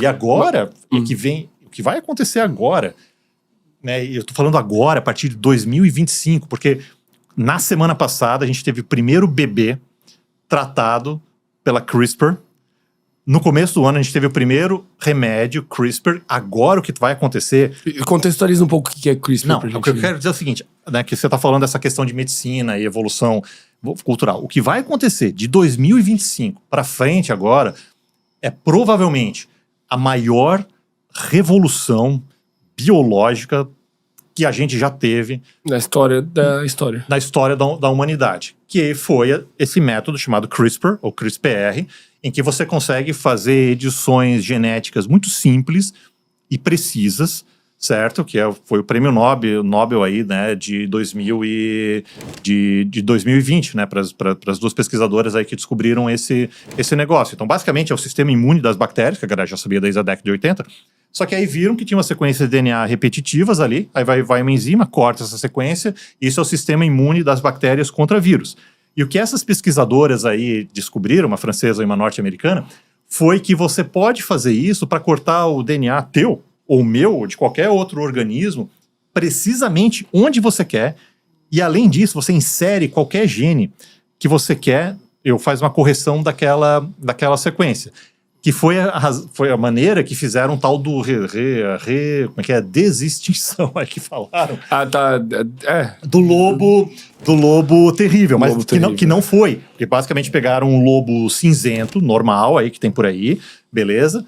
E agora, o que vai acontecer agora, né? Eu tô falando agora, a partir de 2025, porque na semana passada a gente teve o primeiro bebê tratado pela CRISPR. No começo do ano a gente teve o primeiro remédio, CRISPR. Agora o que vai acontecer... Contextualiza um pouco o que é CRISPR. Não, o que eu quero dizer é o seguinte, né, que você tá falando dessa questão de medicina e evolução cultural. O que vai acontecer de 2025 para frente agora é provavelmente a maior revolução biológica que a gente já teve na história da humanidade, que foi esse método chamado CRISPR, ou CRISPR, em que você consegue fazer edições genéticas muito simples e precisas, certo? Que foi o prêmio Nobel aí, né, de 2020, né, para as duas pesquisadoras aí que descobriram esse negócio. Então, basicamente, é o sistema imune das bactérias, que a galera já sabia desde a década de 80, só que aí viram que tinha uma sequência de DNA repetitivas ali, aí vai uma enzima, corta essa sequência, e isso é o sistema imune das bactérias contra vírus. E o que essas pesquisadoras aí descobriram, uma francesa e uma norte-americana, foi que você pode fazer isso para cortar o DNA teu, ou meu, ou de qualquer outro organismo, precisamente onde você quer, e além disso, você insere qualquer gene que você quer, faz uma correção daquela sequência. Que foi a maneira que fizeram um tal do como é que é? Desextinção, aí que falaram. Ah, tá. Do lobo terrível, mas lobo que não foi. Porque basicamente pegaram um lobo cinzento, normal, aí que tem por aí, beleza?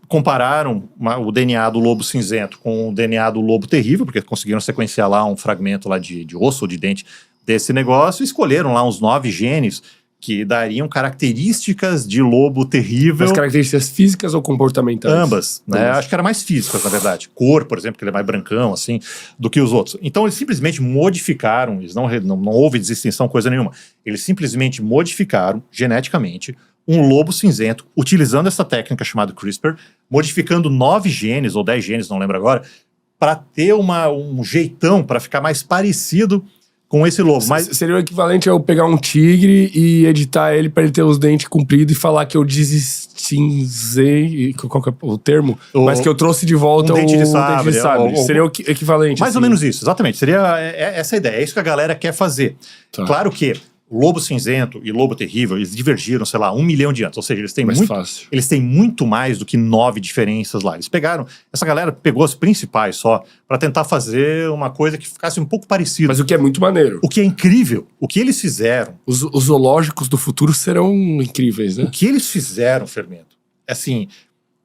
Compararam o DNA do lobo cinzento com o DNA do lobo terrível, porque conseguiram sequenciar lá um fragmento lá de osso ou de dente desse negócio, e escolheram lá uns 9 genes que dariam características de lobo terrível. Mas características físicas ou comportamentais? Ambas, né? Acho que era mais físicas, na verdade. Cor, por exemplo, que ele é mais brancão, assim, do que os outros. Então, eles simplesmente modificaram, não houve desextinção, coisa nenhuma. Eles simplesmente modificaram, geneticamente, um lobo cinzento, utilizando essa técnica chamada CRISPR, modificando 9 genes, ou 10 genes, não lembro agora, para ter um jeitão, para ficar mais parecido com esse lobo. Mas seria o equivalente a eu pegar um tigre e editar ele para ele ter os dentes compridos e falar que eu desextinzei, qual que é o termo? Mas que eu trouxe de volta dente de sabre. Seria o equivalente. Mais ou menos isso, exatamente. Seria essa a ideia, é isso que a galera quer fazer. Tá. Claro que lobo cinzento e lobo terrível, eles divergiram, sei lá, 1 milhão de anos. Ou seja, eles têm muito mais do que 9 diferenças lá. Essa galera pegou as principais só para tentar fazer uma coisa que ficasse um pouco parecida. Mas o que é muito maneiro. O que é incrível, o que eles fizeram... Os zoológicos do futuro serão incríveis, né? O que eles fizeram, Fermento, assim,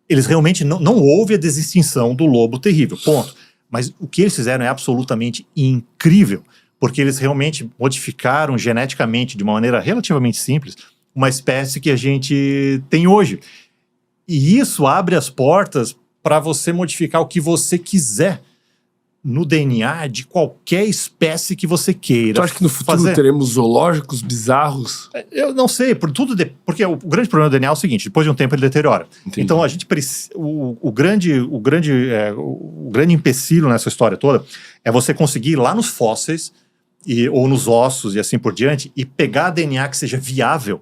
eles realmente não houve a desextinção do lobo terrível, ponto. Mas o que eles fizeram é absolutamente incrível. Porque eles realmente modificaram geneticamente, de uma maneira relativamente simples, uma espécie que a gente tem hoje. E isso abre as portas para você modificar o que você quiser no DNA de qualquer espécie que você queira. Tu acha que no futuro teremos zoológicos bizarros? Eu não sei, porque o grande problema do DNA é o seguinte, depois de um tempo ele deteriora. Entendi. Então a gente precisa... O grande empecilho nessa história toda é você conseguir ir lá nos fósseis ou nos ossos e assim por diante, e pegar DNA que seja viável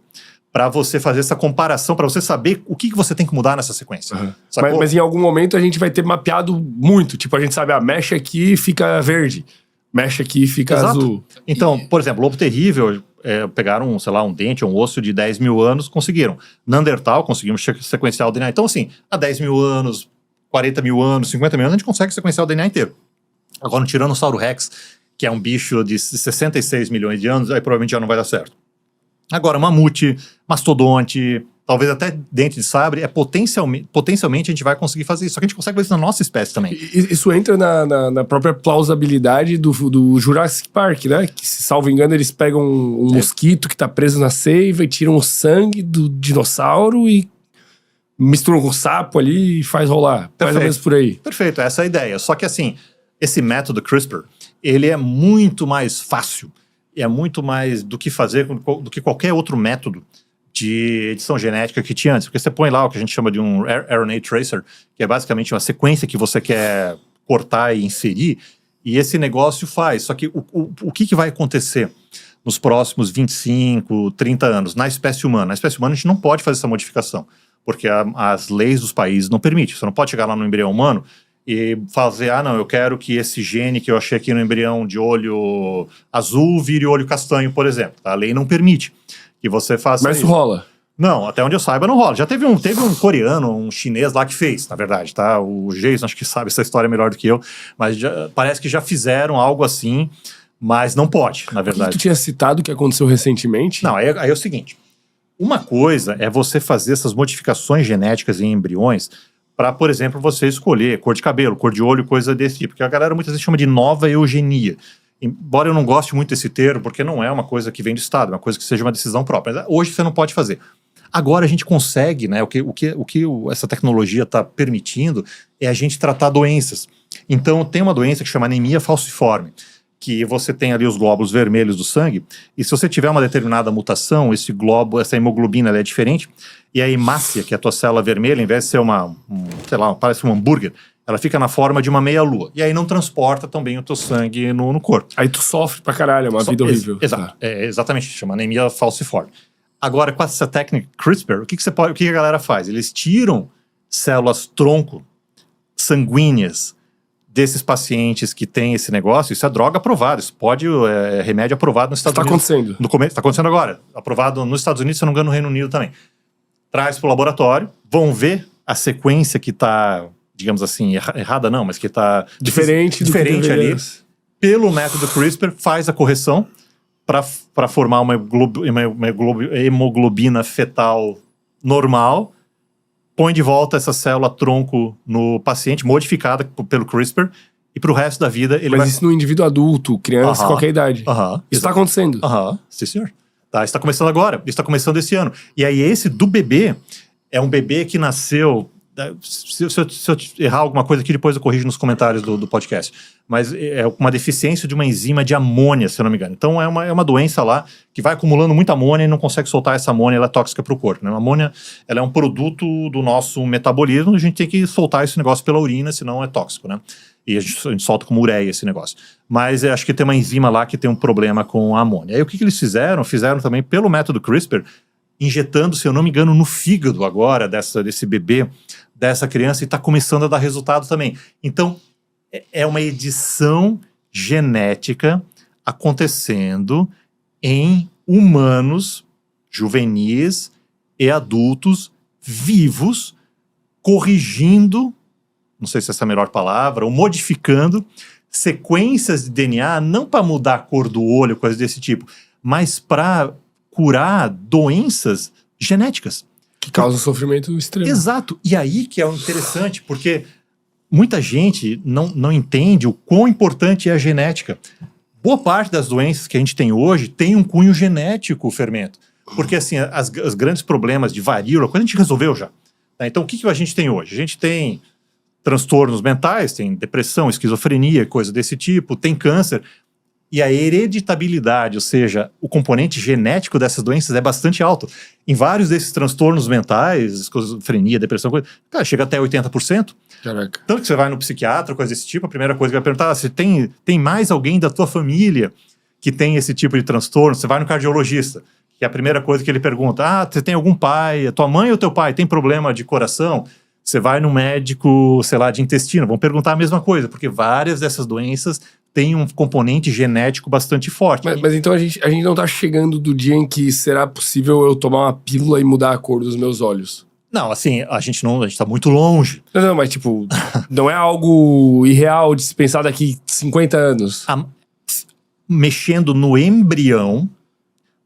para você fazer essa comparação, para você saber o que você tem que mudar nessa sequência. Uhum. Mas em algum momento a gente vai ter mapeado muito. Tipo, a gente sabe, mexe aqui fica verde, mexe aqui fica azul. Então, por exemplo, lobo terrível, pegaram, sei lá, um dente, um osso de 10 mil anos, conseguiram. Neandertal, conseguimos sequenciar o DNA. Então, assim, há 10 mil anos, 40 mil anos, 50 mil anos, a gente consegue sequenciar o DNA inteiro. Agora, no Tiranossauro Rex, que é um bicho de 66 milhões de anos, aí provavelmente já não vai dar certo. Agora, mamute, mastodonte, talvez até dente de sabre, potencialmente a gente vai conseguir fazer isso. Só que a gente consegue fazer isso na nossa espécie também. Isso entra na própria plausibilidade do Jurassic Park, né? Que, se salvo engano, eles pegam um mosquito que tá preso na seiva e tiram o sangue do dinossauro e misturam com o sapo ali e faz rolar. Perfeito. Mais ou menos por aí. Perfeito, essa é a ideia. Só que assim, esse método CRISPR, ele é muito mais fácil, é muito mais do que fazer do que qualquer outro método de edição genética que tinha antes. Porque você põe lá o que a gente chama de um RNA tracer, que é basicamente uma sequência que você quer cortar e inserir, e esse negócio faz. Só que o que vai acontecer nos próximos 25, 30 anos na espécie humana? Na espécie humana a gente não pode fazer essa modificação, porque as leis dos países não permitem. Você não pode chegar lá no embrião humano e fazer, não, eu quero que esse gene que eu achei aqui no embrião de olho azul vire olho castanho, por exemplo. Tá? A lei não permite que você faça Mas isso. isso rola. Não, até onde eu saiba não rola. Já teve um coreano, um chinês lá que fez, na verdade, tá? O Jason acho que sabe essa história melhor do que eu, mas parece que já fizeram algo assim, mas não pode, na verdade. Tu tinha citado que aconteceu recentemente? Não, aí é o seguinte, uma coisa é você fazer essas modificações genéticas em embriões para, por exemplo, você escolher cor de cabelo, cor de olho, coisa desse tipo, porque a galera muitas vezes chama de nova eugenia. Embora eu não goste muito desse termo, porque não é uma coisa que vem do Estado, é uma coisa que seja uma decisão própria. Mas hoje você não pode fazer. Agora a gente consegue, né? O que essa tecnologia está permitindo é a gente tratar doenças. Então tem uma doença que chama anemia falciforme, que você tem ali os glóbulos vermelhos do sangue, e se você tiver uma determinada mutação, essa hemoglobina ela é diferente, e a hemácia, que é a tua célula vermelha, em vez de ser sei lá, parece um hambúrguer, ela fica na forma de uma meia-lua. E aí não transporta tão bem o teu sangue no corpo. Aí tu sofre pra caralho, é uma vida horrível. Exato, exatamente, chama anemia falciforme. Agora, com essa técnica CRISPR, o que a galera faz? Eles tiram células tronco sanguíneas desses pacientes que têm esse negócio. Isso é droga aprovada, isso é remédio aprovado nos Estados Unidos. Está acontecendo. Está acontecendo agora. Aprovado nos Estados Unidos, se eu não me engano, no Reino Unido também. Traz para o laboratório, vão ver a sequência que está, digamos assim, errada não, mas que está diferente ali. Pelo método CRISPR, faz a correção para formar uma hemoglobina fetal normal, põe de volta essa célula tronco no paciente, modificada pelo CRISPR, e pro resto da vida ele Mas isso no indivíduo adulto, criança, qualquer idade. Isso está acontecendo. Sim, senhor. Tá, está começando agora, está começando esse ano. E aí esse do bebê, é um bebê que nasceu... Se eu errar alguma coisa aqui, depois eu corrijo nos comentários do podcast. Mas é uma deficiência de uma enzima de amônia, se eu não me engano. Então é uma doença lá que vai acumulando muita amônia e não consegue soltar essa amônia, ela é tóxica para o corpo. Né? A amônia ela é um produto do nosso metabolismo, a gente tem que soltar esse negócio pela urina, senão é tóxico, né? E a gente solta como ureia esse negócio. Mas acho que tem uma enzima lá que tem um problema com a amônia. Aí o que eles fizeram? Fizeram também pelo método CRISPR, injetando, se eu não me engano, no fígado agora desse bebê, dessa criança, e está começando a dar resultado também. Então, é uma edição genética acontecendo em humanos juvenis e adultos vivos, corrigindo, não sei se essa é a melhor palavra, ou modificando sequências de DNA, não para mudar a cor do olho, coisas desse tipo, mas para curar doenças genéticas. Que causam sofrimento extremo. Exato. E aí que é interessante, porque muita gente não entende o quão importante é a genética. Boa parte das doenças que a gente tem hoje tem um cunho genético, o fermento. Porque assim, os grandes problemas de varíola, quando a gente resolveu já. Tá? Então o que a gente tem hoje? A gente tem transtornos mentais, tem depressão, esquizofrenia, coisa desse tipo, tem câncer. E a hereditabilidade, ou seja, o componente genético dessas doenças é bastante alto. Em vários desses transtornos mentais, esquizofrenia, depressão, cara, chega até 80%. Caraca. Tanto que você vai no psiquiatra, coisa desse tipo, a primeira coisa que vai perguntar, se tem mais alguém da tua família que tem esse tipo de transtorno, você vai no cardiologista, que é a primeira coisa que ele pergunta, você tem algum pai, a tua mãe ou teu pai tem problema de coração? Você vai no médico, sei lá, de intestino, vão perguntar a mesma coisa, porque várias dessas doenças têm um componente genético bastante forte. Mas então a gente não tá chegando do dia em que será possível eu tomar uma pílula e mudar a cor dos meus olhos. Não, assim, a gente tá muito longe. Não, mas tipo, não é algo irreal de se pensar daqui 50 anos. Mexendo no embrião,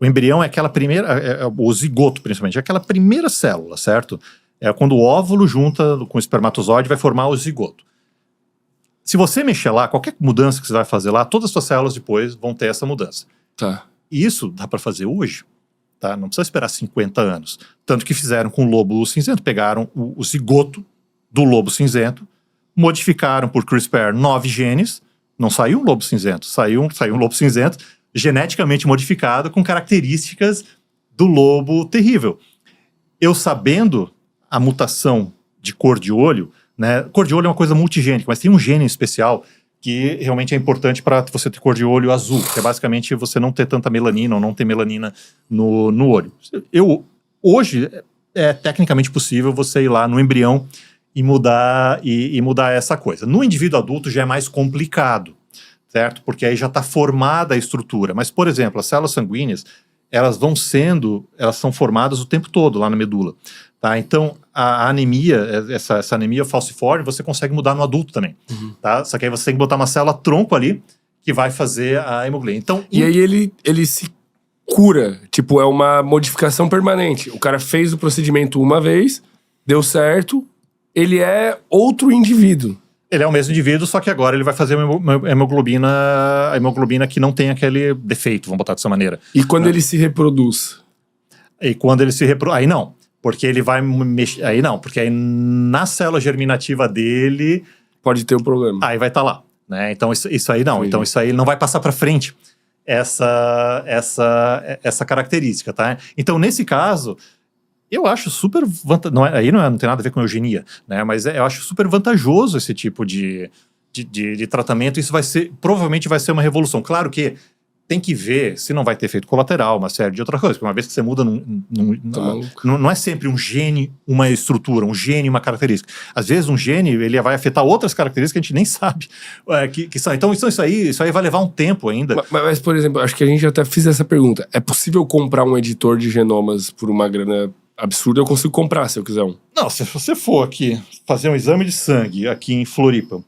o embrião é aquela primeira, o zigoto principalmente, é aquela primeira célula, certo? É quando o óvulo junta com o espermatozoide vai formar o zigoto. Se você mexer lá, qualquer mudança que você vai fazer lá, todas as suas células depois vão ter essa mudança. Tá. E isso dá para fazer hoje, tá? Não precisa esperar 50 anos. Tanto que fizeram com o lobo cinzento, pegaram o zigoto do lobo cinzento, modificaram por CRISPR 9 genes, não saiu um lobo cinzento, saiu um lobo cinzento geneticamente modificado com características do lobo terrível. Eu sabendo a mutação de cor de olho, né? Cor de olho é uma coisa multigênica, mas tem um gene especial que realmente é importante para você ter cor de olho azul, que é basicamente você não ter tanta melanina ou não ter melanina no olho. Hoje, é tecnicamente possível você ir lá no embrião e mudar essa coisa. No indivíduo adulto já é mais complicado, certo? Porque aí já está formada a estrutura. Mas, por exemplo, as células sanguíneas, elas são formadas o tempo todo lá na medula. Tá? Então, a anemia, essa anemia falciforme, você consegue mudar no adulto também. Tá? Só que aí você tem que botar uma célula tronco ali, que vai fazer a hemoglobina. Então, e aí ele se cura. Tipo, é uma modificação permanente. O cara fez o procedimento uma vez, deu certo, ele é outro indivíduo. Ele é o mesmo indivíduo, só que agora ele vai fazer uma hemoglobina que não tem aquele defeito, vamos botar dessa maneira. E quando ele se reproduz? E quando ele se reproduz... Aí não. Porque ele vai mexer... Aí não. Porque aí na célula germinativa dele... Pode ter o problema. Aí vai estar lá. Né? Então isso aí não. Sim. Então isso aí não vai passar para frente essa característica, tá? Então nesse caso... Eu acho super vantajoso, não tem nada a ver com eugenia, né? Mas eu acho super vantajoso esse tipo de tratamento. Isso provavelmente vai ser uma revolução. Claro que tem que ver se não vai ter efeito colateral, uma série de outras coisas. Porque uma vez que você muda, não é sempre um gene, uma estrutura, um gene, uma característica. Às vezes um gene ele vai afetar outras características que a gente nem sabe que são. Então isso aí vai levar um tempo ainda. Mas, por exemplo, acho que a gente até fez essa pergunta. É possível comprar um editor de genomas por uma grana absurdo? Eu consigo comprar se eu quiser um. Não, se você for aqui fazer um exame de sangue aqui em Floripa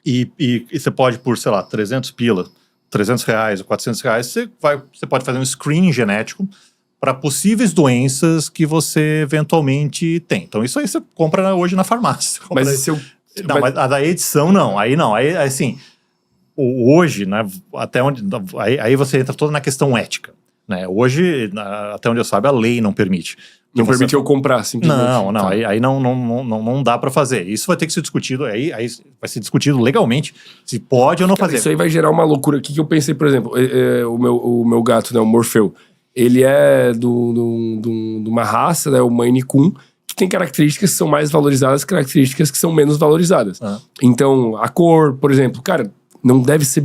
e você pode por, sei lá, 300 pila, 300 reais ou 400 reais, você pode fazer um screening genético para possíveis doenças que você eventualmente tem. Então isso aí você compra hoje na farmácia. Mas se eu... Não, mas a da edição não. Aí assim, hoje, né, até onde... Aí você entra toda na questão ética. Né? Hoje, até onde eu saiba, a lei não permite. Não permite eu comprar, simplesmente. Não, tá. aí não dá para fazer. Isso vai ter que ser discutido, aí vai ser discutido legalmente, se pode ou não fazer. Isso aí vai gerar uma loucura aqui que eu pensei, por exemplo, o meu gato, né, o Morfeu, ele é de uma raça, né, o Maine Coon, que tem características que são mais valorizadas, características que são menos valorizadas. Então, a cor, por exemplo, cara, não deve ser...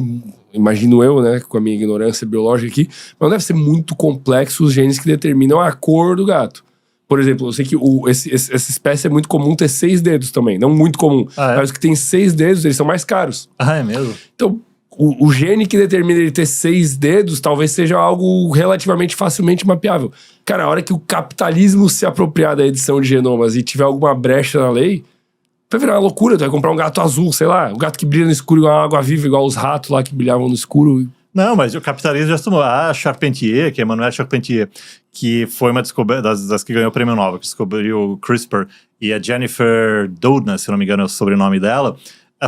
Imagino eu, né, com a minha ignorância biológica aqui, mas não deve ser muito complexo os genes que determinam a cor do gato. Por exemplo, eu sei que essa espécie é muito comum ter 6 dedos também, não muito comum. Mas os que tem 6 dedos, eles são mais caros. É mesmo? Então, o gene que determina ele ter 6 dedos talvez seja algo relativamente facilmente mapeável. Cara, a hora que o capitalismo se apropriar da edição de genomas e tiver alguma brecha na lei... Vai virar uma loucura, tu vai comprar um gato azul, sei lá, um gato que brilha no escuro igual a água viva, igual os ratos lá que brilhavam no escuro. Não, mas o capitalismo já tomou. A Charpentier, que é Emmanuelle Charpentier, que foi uma descoberta das que ganhou o prêmio Nobel, que descobriu o CRISPR, e a Jennifer Doudna, se não me engano é o sobrenome dela,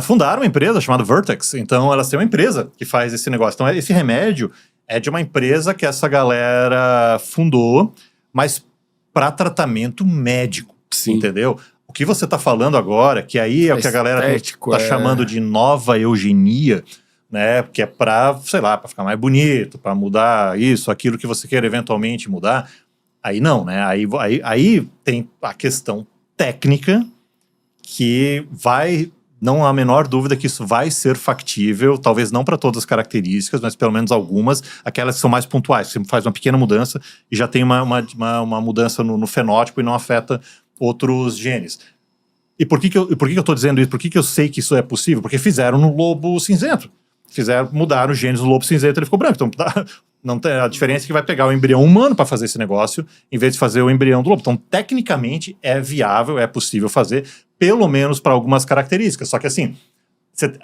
fundaram uma empresa chamada Vertex. Então elas têm uma empresa que faz esse negócio. Então esse remédio é de uma empresa que essa galera fundou, mas para tratamento médico. Sim. Entendeu? O que você está falando agora, que aí é o que a galera está chamando de nova eugenia, né? Que é para, sei lá, para ficar mais bonito, para mudar isso, aquilo que você quer eventualmente mudar. Aí não, né? Aí tem a questão técnica que não há a menor dúvida que isso vai ser factível, talvez não para todas as características, mas pelo menos algumas, aquelas que são mais pontuais. Você faz uma pequena mudança e já tem uma mudança no fenótipo e não afeta outros genes. E por que eu tô dizendo isso? Por que eu sei que isso é possível? Porque fizeram no lobo cinzento. Mudaram os genes do lobo cinzento e ele ficou branco. Então, não tem, a diferença é que vai pegar o embrião humano para fazer esse negócio, em vez de fazer o embrião do lobo. Então, tecnicamente, é viável, é possível fazer, pelo menos para algumas características. Só que assim,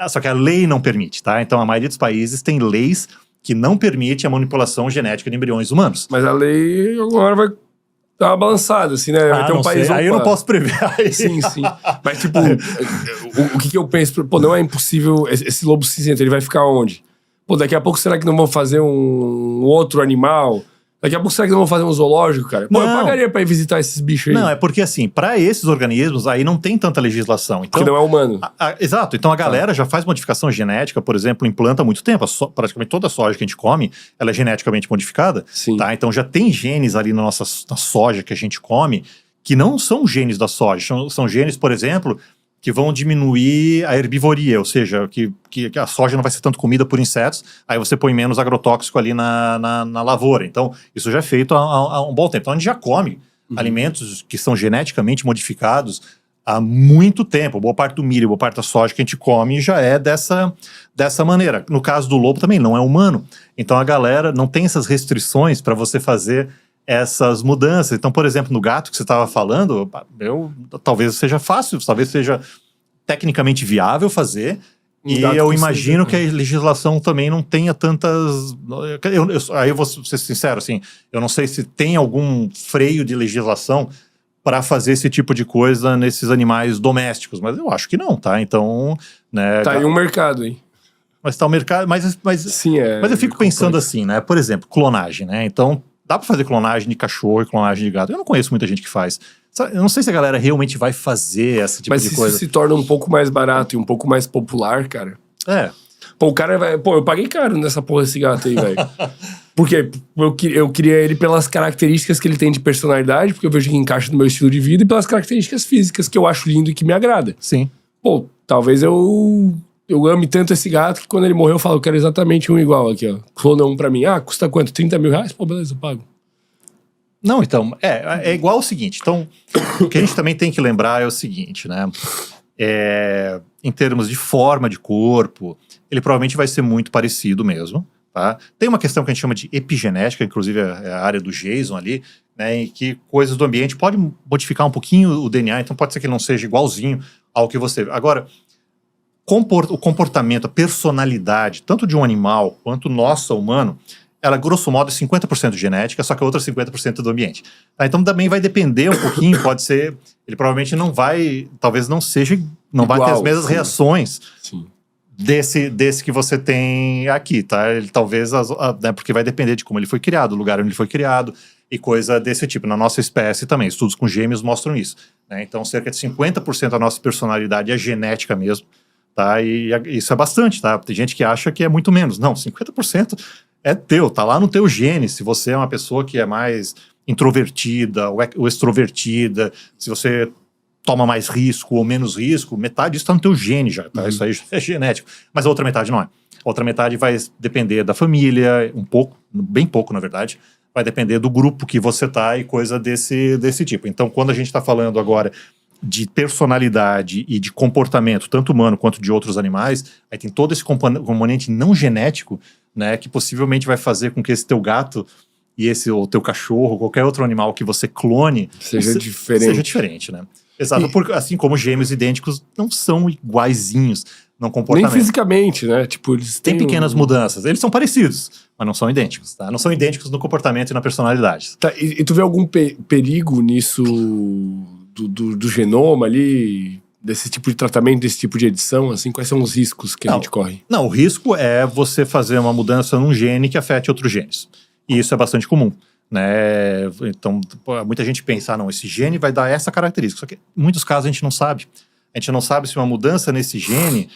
só que a lei não permite, tá? Então, a maioria dos países tem leis que não permite a manipulação genética de embriões humanos. Mas a lei agora vai dar uma balançada, assim, né? Vai ter um país... Aí eu não posso prever. Sim. Mas, tipo, o que eu penso? Pô, não é impossível... Esse lobo cinzento, ele vai ficar onde? Pô, daqui a pouco será que não vão fazer um outro animal? Daqui a pouco será que não vão fazer um zoológico, cara? Pô, eu pagaria pra ir visitar esses bichos aí. Não, é porque assim, pra esses organismos aí não tem tanta legislação. Então, porque não é humano. Exato. Então a galera já faz modificação genética, por exemplo, em planta há muito tempo. Praticamente toda a soja que a gente come, ela é geneticamente modificada. Sim. Tá? Então já tem genes ali na soja que a gente come que não são genes da soja. São genes, por exemplo, que vão diminuir a herbivoria, ou seja, que a soja não vai ser tanto comida por insetos, aí você põe menos agrotóxico ali na lavoura. Então, isso já é feito há um bom tempo. Então, a gente já come alimentos que são geneticamente modificados há muito tempo. Boa parte do milho, boa parte da soja que a gente come já é dessa maneira. No caso do lobo também, não é humano. Então a galera não tem essas restrições para você fazer essas mudanças. Então, por exemplo, no gato que você estava falando, talvez seja fácil, talvez seja tecnicamente viável fazer. E eu imagino que a legislação também não tenha tantas... Aí eu vou ser sincero, assim, eu não sei se tem algum freio de legislação para fazer esse tipo de coisa nesses animais domésticos, mas eu acho que não, tá? Então, né... Tá aí um mercado, hein? Mas tá o mercado... Mas sim, mas eu fico pensando assim, né? Por exemplo, clonagem, né? Então, dá para fazer clonagem de cachorro e clonagem de gato. Eu não conheço muita gente que faz. Eu não sei se a galera realmente vai fazer esse tipo de coisa. Mas isso se torna um pouco mais barato e um pouco mais popular, cara. Pô, o cara vai... Pô, eu paguei caro nessa porra desse gato aí, velho. Porque eu queria ele pelas características que ele tem de personalidade, porque eu vejo que encaixa no meu estilo de vida, e pelas características físicas que eu acho lindo e que me agrada. Sim. Pô, talvez eu ame tanto esse gato que quando ele morreu eu falo, eu quero exatamente um igual aqui, ó. Clona um pra mim. Ah, custa quanto? 30 mil reais? Pô, beleza, eu pago. Não, então, é igual o seguinte. Então, o que a gente também tem que lembrar é o seguinte, né? Em termos de forma de corpo, ele provavelmente vai ser muito parecido mesmo, tá? Tem uma questão que a gente chama de epigenética, inclusive é a área do Jason ali, né? Em que coisas do ambiente podem modificar um pouquinho o DNA, então pode ser que ele não seja igualzinho ao que você... Agora, o comportamento, a personalidade, tanto de um animal quanto nossa, humano, ela, grosso modo, é 50% genética, só que a outra 50% do ambiente. Tá? Então também vai depender um pouquinho, pode ser... Ele provavelmente não vai... Talvez não seja... Não igual, vai ter as mesmas reações desse que você tem aqui, tá? Ele talvez... né, porque vai depender de como ele foi criado, o lugar onde ele foi criado e coisa desse tipo. Na nossa espécie também, estudos com gêmeos mostram isso. Né? Então cerca de 50% da nossa personalidade é genética mesmo, tá? E isso é bastante, tá? Tem gente que acha que é muito menos. Não, 50%... é teu, tá lá no teu gene. Se você é uma pessoa que é mais introvertida ou extrovertida, se você toma mais risco ou menos risco, metade disso tá no teu gene já, tá? Isso aí já é genético. Mas a outra metade não é. A outra metade vai depender da família, um pouco, bem pouco na verdade, vai depender do grupo que você tá e coisa desse tipo. Então, quando a gente tá falando agora de personalidade e de comportamento, tanto humano quanto de outros animais, aí tem todo esse componente não genético, né, que possivelmente vai fazer com que esse teu gato e o teu cachorro, qualquer outro animal que você clone, seja diferente, né? Exato, porque assim como gêmeos idênticos não são iguaizinhos no comportamento. Nem fisicamente, né? Tipo, eles têm pequenas mudanças. Eles são parecidos, mas não são idênticos, tá? Não são idênticos no comportamento e na personalidade. Tá, e tu vê algum perigo nisso do genoma ali, desse tipo de tratamento, desse tipo de edição, assim? Quais são os riscos que a gente corre? Não, o risco é você fazer uma mudança num gene que afete outros genes. E isso é bastante comum, né? Então, muita gente pensa, não, esse gene vai dar essa característica. Só que em muitos casos a gente não sabe. A gente não sabe se uma mudança nesse gene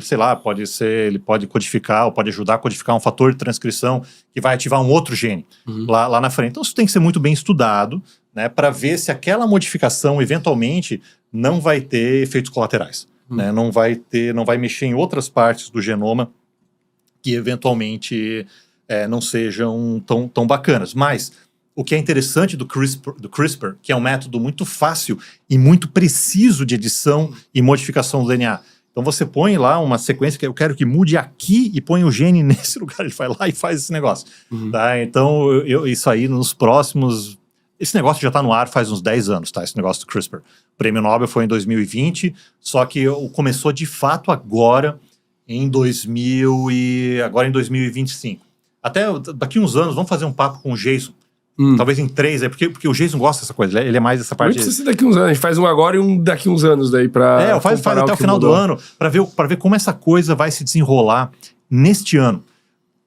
sei lá, ele pode codificar ou pode ajudar a codificar um fator de transcrição que vai ativar um outro gene lá na frente. Então isso tem que ser muito bem estudado, né, para ver se aquela modificação eventualmente não vai ter efeitos colaterais, né, não vai mexer em outras partes do genoma que eventualmente não sejam tão bacanas. Mas o que é interessante do CRISPR, que é um método muito fácil e muito preciso de edição e modificação do DNA. Então você põe lá uma sequência que eu quero que mude aqui e põe o gene nesse lugar, ele vai lá e faz esse negócio. Tá? Então isso aí nos próximos... Esse negócio já está no ar faz uns 10 anos, tá? Esse negócio do CRISPR. O prêmio Nobel foi em 2020, só que começou de fato agora em 2025. Até daqui uns anos, vamos fazer um papo com o Jason. Talvez em 3, porque o Jason gosta dessa coisa, ele é mais essa parte... Não precisa daqui uns anos, a gente faz um agora e um daqui uns anos daí pra... faz até o final do ano, pra ver como essa coisa vai se desenrolar neste ano.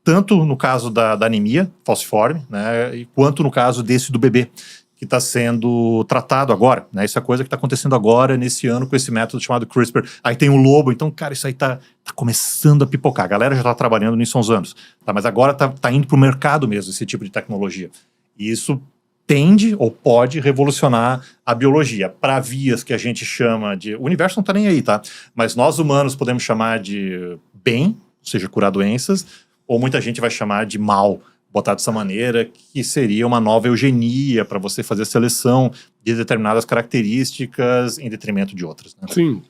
Tanto no caso da anemia falciforme, né, quanto no caso desse do bebê, que está sendo tratado agora, né? Isso é coisa que está acontecendo agora, nesse ano, com esse método chamado CRISPR. Aí tem o lobo, então, cara, isso aí tá começando a pipocar. A galera já tá trabalhando nisso há uns anos, tá? Mas agora tá indo pro mercado mesmo, esse tipo de tecnologia. E isso tende ou pode revolucionar a biologia para vias que a gente chama de... O universo não tá nem aí, tá? Mas nós humanos podemos chamar de bem, ou seja, curar doenças, ou muita gente vai chamar de mal, botar dessa maneira, que seria uma nova eugenia para você fazer seleção de determinadas características em detrimento de outras. Né? Sim.